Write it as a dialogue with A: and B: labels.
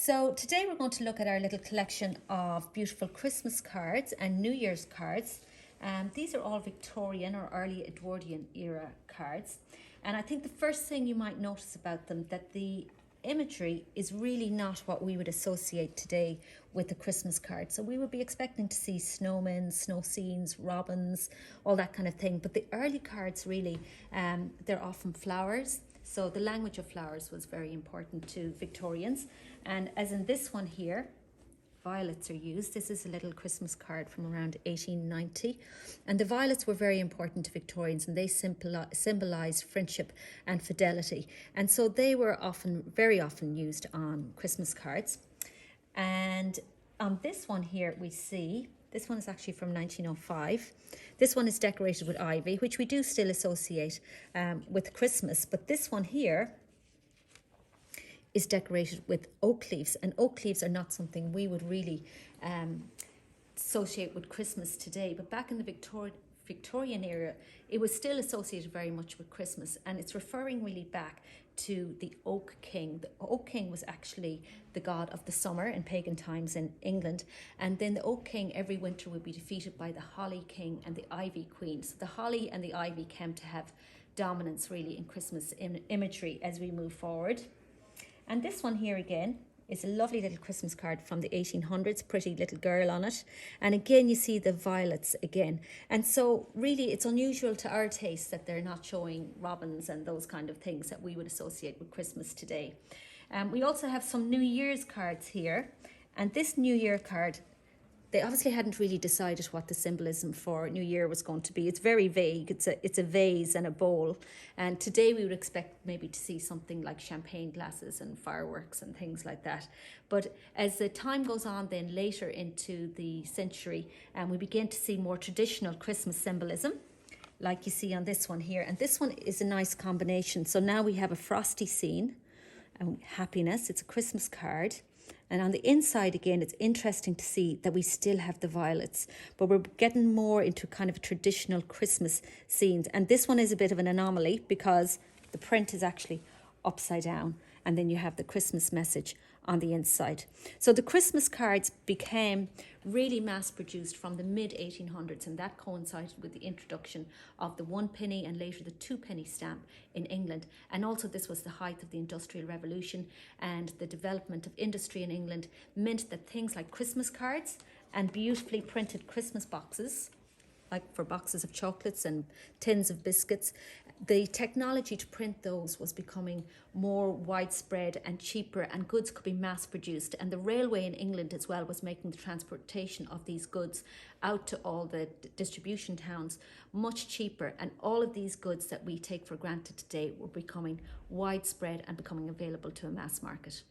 A: So today we're going to look at our little collection of beautiful Christmas cards and New Year's cards. These are all Victorian or early Edwardian era cards. And I think the first thing you might notice about them that the imagery is really not what we would associate today with a Christmas card. So we would be expecting to see snowmen, snow scenes, robins, all that kind of thing. But the early cards really, they're often flowers. So the language of flowers was very important to Victorians. And as in this one here, violets are used. This is a little Christmas card from around 1890. And the violets were very important to Victorians and they symbolised friendship and fidelity. And so they were very often used on Christmas cards. And on this one here we see, this one is actually from 1905. This one is decorated with ivy, which we do still associate with Christmas. But this one here is decorated with oak leaves. And oak leaves are not something we would really associate with Christmas today. But back in the Victorian era, it was still associated very much with Christmas. And it's referring really back to the Oak King. The Oak King was actually the god of the summer in pagan times in England. And then the Oak King every winter would be defeated by the Holly King and the Ivy Queen. So the holly and the ivy came to have dominance really in Christmas imagery as we move forward. And this one here again is a lovely little Christmas card from the 1800s, pretty little girl on it. And again, you see the violets again. And so really it's unusual to our taste that they're not showing robins and those kind of things that we would associate with Christmas today. We also have some New Year's cards here. And this New Year card, they obviously hadn't really decided what the symbolism for New Year was going to be. It's very vague. It's a vase and a bowl. And today we would expect maybe to see something like champagne glasses and fireworks and things like that. But as the time goes on then later into the century, we begin to see more traditional Christmas symbolism, like you see on this one here. And this one is a nice combination. So now we have a frosty scene and happiness. It's a Christmas card. And on the inside, again, it's interesting to see that we still have the violets, but we're getting more into kind of traditional Christmas scenes. And this one is a bit of an anomaly because the print is actually upside down. And then you have the Christmas message on the inside. So the Christmas cards became really mass produced from the mid 1800s, and that coincided with the introduction of the 1 penny and later the 2 penny stamp in England. And also this was the height of the Industrial Revolution, and the development of industry in England meant that things like Christmas cards and beautifully printed Christmas boxes, like for boxes of chocolates and tins of biscuits, the technology to print those was becoming more widespread and cheaper, and goods could be mass produced. And the railway in England as well was making the transportation of these goods out to all the distribution towns much cheaper. And all of these goods that we take for granted today were becoming widespread and becoming available to a mass market.